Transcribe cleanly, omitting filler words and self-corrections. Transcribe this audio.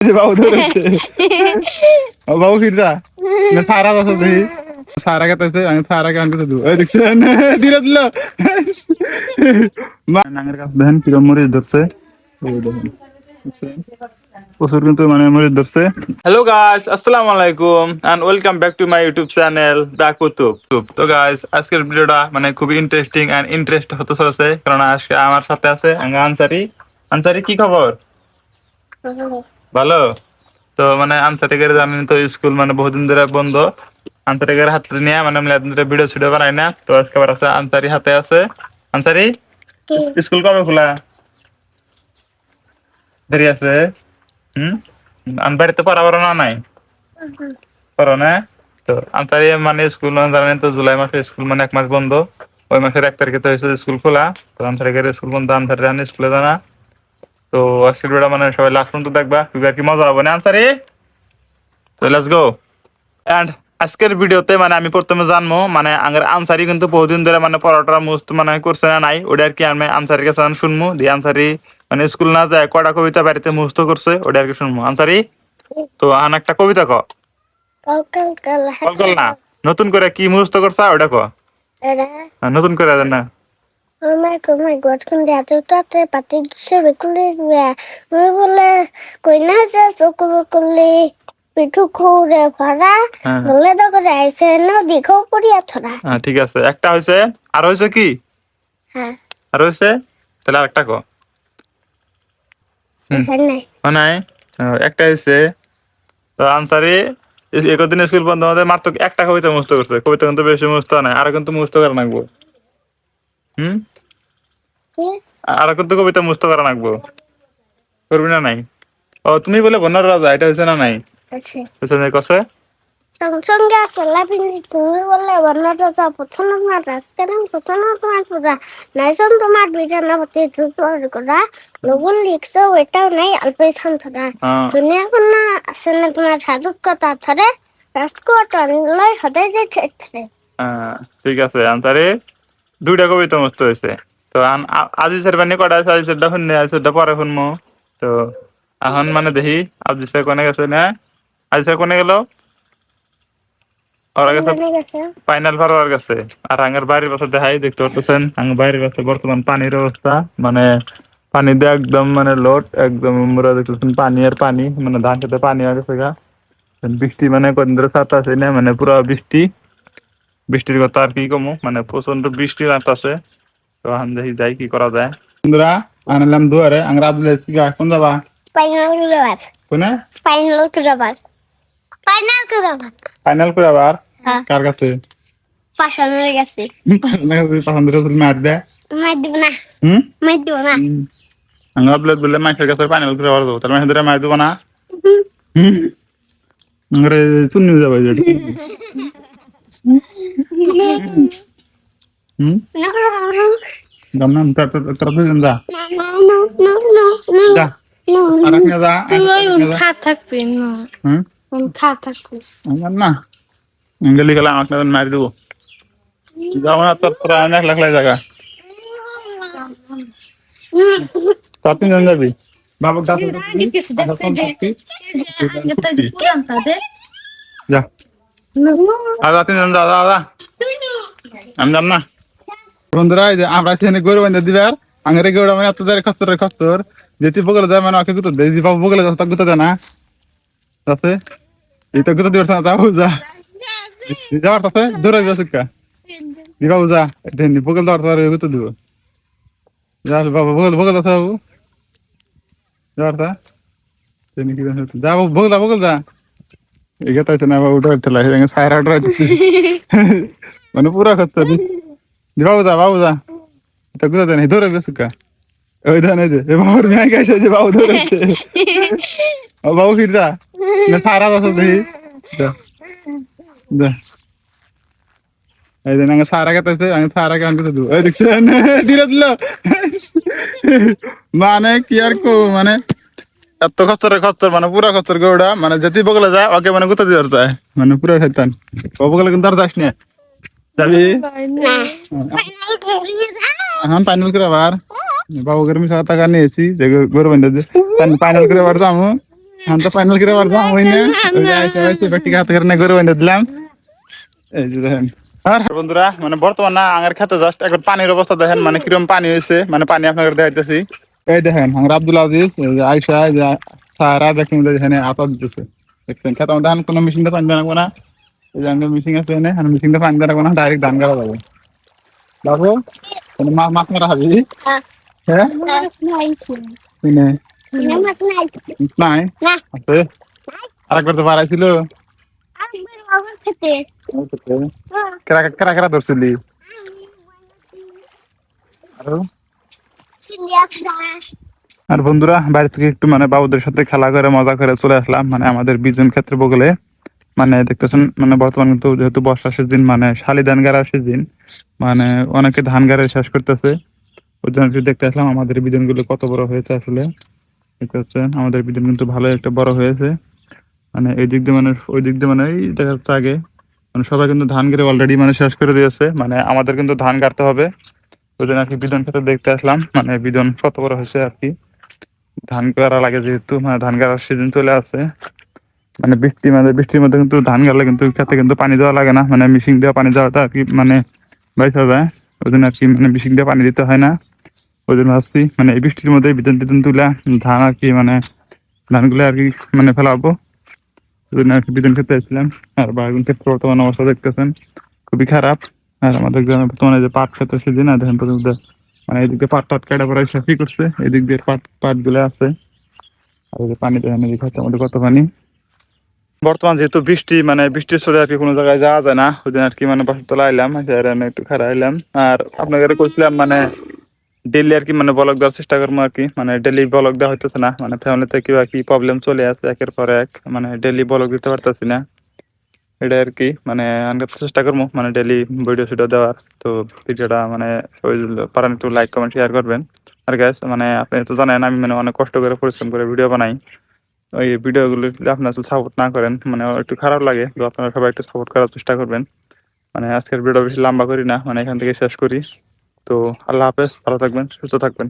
বাবু ধরেছে বাবু ফিরতা না সারা আছে দেখি সারা কাছে আমি সারা কান করে দেবো এই দেখছেন দিলে দিল নাঙ্গের কাছে দেখেন কিরম মরিচ ধরছে প্রচুর কিন্তু মানে মরিচ ধরছে। হ্যালো গাইস, আসসালামু আলাইকুম and welcome back to my YouTube channel the Qutub. তো গাইস, আজকের ভিডিওটা মানে খুবই ইন্টারেস্টিং এন্ড ইন্টারেস্ট হতে চলেছে, কারণ আজকে আমার সাথে আছে আনসারি। আনসারি, কি খবর? ভালো। তো মানে আনসারিকের জানেন তো, স্কুল মানে বহুদিন ধরে বন্ধ। আনসারিকের হাতে নিয়ে মানে আমি ভিডিও সিডিও বানাই না, তো আজকে আবার আছে আনসারি হাতে আছে। আনসারি, স্কুল কবে খোলা? দেরি আছে। বাড়িতে পড়া না নাই পড়ো না? তো আনসারি মানে স্কুল জানেন তো, জুলাই মাসে স্কুল মানে 1 মাস বন্ধ। ওই মাসের 1 তারিখে তো হয়েছে স্কুল খোলা। তো আনসারিকের স্কুল বন্ধ, আনসারি জানি স্কুলে জানা। তো আজকের ভিডিওটা মানে সবাই লাস্ট পর্যন্ত দেখবা, আর কি মজা হবে না আনসারি। তো লেটস গো। এন্ড আজকের ভিডিওতে মানে আমি প্রথমে জানবো মানে আঙ্গের আনসারি কিন্তু বহুদিন ধরে মানে পড়াটা মুস্ত মানে করছে না নাই, ওটা আর কি আমি আনসারির কাছে শুনবো। দিয়ে আনসারি মানে স্কুল না যায় কটা কবিতা বাড়িতে মুস্ত করছে, ওটা আর কি শুনবো। আনসারি, তো আন একটা কবিতা ক। কল না, নতুন করে কি মুস্ত করছা ওটা ক। নতুন করে দেন না। পাতি দিছে বেকুলি বলে কইনা যে চকু বেকুলি পিঠু খুঁড়ে ভরা বলে তো করে আইসে নদী খৌ পড়িয়া থরা। ঠিক আছে, একটা হয়েছে। আর হয়েছে কি? হ্যাঁ, আর হয়েছে, তাহলে আরেকটা ক। নাই, একটা হয়েছে। তো আনসারি একদিন স্কুল বন্ধ আমাদের মাত্র একটা কবিতা মুখস্থ করছে, কবিতা কিন্তু বেশি মুখস্থ নাই, আরো কিন্তু মুখস্থ করা লাগবো। আরো কিন্তু কবিতা মুখস্থ করা লাগবো, করবি না নাই? ও তুমি বলে বন্যার রাজা, এটা হয়েছে না নাই? কছে সঙ্গে আসলা পিন্ধি তুমি বলে বন্যাটা যা পছন্দ তোমার রাজকারণ পছন্দ তোমার পূজা নাইসন তোমার বিধানা পতি করা লগল লিখছো এটাও নাই অল্পই শান্তনা দুনিয়া কোনা আছে না তোমার সাধুক কথা ধরে রাজকোট লয় হতে যে ক্ষেত্রে। ঠিক আছে আনসারে, 2টা কবিতা মুখস্থ হয়েছে। তো আজি স্যার বানি কটা আছে, আজি স্যারটা শুনলে আজি স্যারটা পরে শুনবো। তো এখন মানে দেখি আজি স্যার কোনে গেছে না, আজি স্যার কোনে গেল? ওরা গেছে ফাইনাল ফার গেছে। আর আঙ্গের বাড়ির পাশে দেখাই দেখতে পাচ্ছেন, আঙ্গের বাড়ির পাশে বর্তমান পানির অবস্থা মানে পানি দিয়ে একদম মানে লোড একদম দেখতেছেন, পানি আর পানি, মানে ধান খেতে পানি হয়ে গেছে গা। বৃষ্টি মানে কদিন ধরে ছাতা আছে না, মানে পুরো বৃষ্টি। বৃষ্টির কথা আর কি কমু, মানে প্রচন্ড বৃষ্টি আছে। তো এখন দেখি যাই কি করা যায়। বন্ধুরা আনলাম দুয়ারে আঙ্গরা আব্দুল কোন যাবা? ফাইনাল কুরাবার কোনে? ফাইনাল কুরাবার ফাইনাল কুরাবার ফাইনাল কুরাবার কার কাছে? পাশানের কাছে। পছন্দের রসুল মার দে, মার দিব না, মার দিব না। আঙ্গা আব্দুল বললে মাইশের কাছে ফাইনাল কুরাবার দেবো, তার মাইশের মার দেবো না। আঙ্গরে চুন্নি যাবে মারি দেবো, যাবো না তোর প্রায় 1 লাখ জায়গা। তিনজন যাবি বাবু যা তিনজন দাদা আমি যাব না। বন্ধুরা এই যে আমরা সেখানে গরু বান্ধব দিবার আঙের গরু মানে এত ধরে খস্তর যেটি বগলে যায় মানে ওকে গুতো দেয়, বাবু বগলে যাচ্ছে গুতো দেয় না আছে এই তো গুতো দিবার না, যাবো যা যাওয়ার আছে দূরে গেছে বাবু যা বগল দেওয়ার গুতো দিব যা বাবু বগল বগল আছে বাবু যাওয়ার যা বাবু বগল বগল যা এগাতে না বাবু উঠে ঠেলা সাইরা উঠে দিচ্ছে মানে পুরা খস্তর বাবু যা এটা গুতো দেয় না দূরে গেছে ওই ধানে যে বাবুর মেয়ে গেছে যে বাবু ধরেছে বাবু ফির যা না সারা আছে দেখি এই যে নাঙ্গা সারা কাটাইছে আমি সারা কান করে দেবো এই দেখছেন দিলে দিল মানে কি আর কো মানে এত খচ্চর মানে পুরা খচ্চর গৌড়া মানে যেতে বগলে যায় ওকে মানে গুতা দিবার যায় মানে পুরা খাইতাম ও বগলে কিন্তু আর যাস না যাবি এখন ফাইনাল করে আবার বাবু গরমি সাথে টাকা নিয়েছি যে গরু বান্ধব ফাইনাল করে আবার যাবো আমি তো ফাইনাল করে পারবো ওই না ওই যে আইসা হয়েছে ব্যক্তিকে হাতে করে গরু বান্ধে দিলাম এই যে দেখেন আর বন্ধুরা মানে বর্তমান না আঙের খেতে জাস্ট এখন পানির অবস্থা দেখেন মানে কিরকম পানি হয়েছে মানে পানি আপনাদের দেখাইতেছি এই দেখেন আঙের আব্দুল আজিজ এই যে আয়সা এই যে সারা দেখেন এখানে আতা দিতেছে দেখছেন খেতে আমার ধান কোনো মেশিনটা পানি দেওয়া না এই যে আঙ্গে মেশিন আছে এখানে আর মেশিনটা পানি দেওয়া না ডাইরেক্ট ধান গাড়া যাবে বাবু মাছ মারা হবি হ্যাঁ কিনে নাই আছে আরেকবার তো বাড়াইছিল কেরা কেরা কেরা ধরছিলি আর বন্ধুরা বাইরে থেকে একটু মানে বাবুদের সাথে খেলা করে মজা করে চলে আসলাম মানে আমাদের বিজন ক্ষেত্রে বগলে মানে দেখতেছেন মানে বর্তমান কিন্তু যেহেতু বর্ষা সিজন মানে শালি ধান গাড়ার সিজন মানে অনেকে ধান গাড়ে শেষ করতেছে ওই জন্য একটু দেখতে আসলাম আমাদের বিজন গুলো কত বড় হয়েছে আসলে দেখতে পাচ্ছেন আমাদের বিজন কিন্তু ভালো একটা বড় হয়েছে মানে এই দিক দিয়ে মানে ওই দিক দিয়ে মানে এই দেখা যাচ্ছে আগে মানে সবাই কিন্তু ধান কেটে অলরেডি মানে শেষ করে দিয়েছে মানে আমাদের কিন্তু ধান কাটতে হবে ওই জন্য আর কি বিজন ক্ষেত্রে দেখতে আসলাম মানে বিজন কত বড় হয়েছে আর কি ধান গাড়া লাগে যেহেতু মানে ধান গাড়ার সিজন চলে আসছে মানে বৃষ্টির মধ্যে কিন্তু ধান গাড়লে কিন্তু খেতে কিন্তু পানি দেওয়া লাগে না মানে মেশিন দেওয়া পানি দেওয়াটা আর কি মানে বাইসা যায় ওই জন্য আর কি মানে মেশিন দিয়ে পানি দিতে হয় না ওই জন্য ভাবছি মানে এই বৃষ্টির মধ্যে বিজন টিজন তুলে ধান আর কি মানে ধানগুলো আর কি মানে ফেলাবো ওই জন্য আর কি বিজন খেতে এসেছিলাম আর বাগান ক্ষেত্রে বর্তমান অবস্থা দেখতেছেন খুবই খারাপ আর আমাদের গ্রামে বর্তমানে যে পাট খেতে সেদিন না দেখেন পর্যন্ত মানে এদিক দিয়ে পাট টাট কাটা পড়া শেষই করছে এদিক দিয়ে পাট গুলো আছে আর এই যে পানি দেখেন এদিকে হচ্ছে আমাদের কত পানি বর্তমান যেহেতু বৃষ্টি মানে বৃষ্টির চলে আর কি কোনো জায়গায় যাওয়া যায় না ওই জন্য আর কি মানে বাসা তোলা আইলাম একটু খারাপ আইলাম আর আপনাদের করছিলাম মানে ডেলি আর কি মানে ব্লগ দেওয়ার চেষ্টা করবো আর কি মানে ডেলি ব্লগ দেওয়া হইতেছে না মানে ফ্যামিলিতে কি কি প্রবলেম চলে আসছে একের পর এক মানে ডেলি ব্লগ দিতে পারতেছি না এটা আর কি মানে আমি চেষ্টা করবো মানে ডেলি ভিডিও দেওয়ার তো ভিডিওটা মানে ওই পারেন একটু লাইক কমেন্ট শেয়ার করবেন আর গ্যাস মানে আপনি তো জানেন আমি মানে অনেক কষ্ট করে পরিশ্রম করে ভিডিও বানাই ওই ভিডিওগুলো যদি আপনারা সাপোর্ট না করেন মানে একটু খারাপ লাগে তো আপনারা সবাই একটু সাপোর্ট করার চেষ্টা করবেন মানে আজকের ভিডিও বেশি লম্বা করি না মানে এখান থেকে শেষ করি তো আল্লাহ হাফেজ ভালো থাকবেন সুস্থ থাকবেন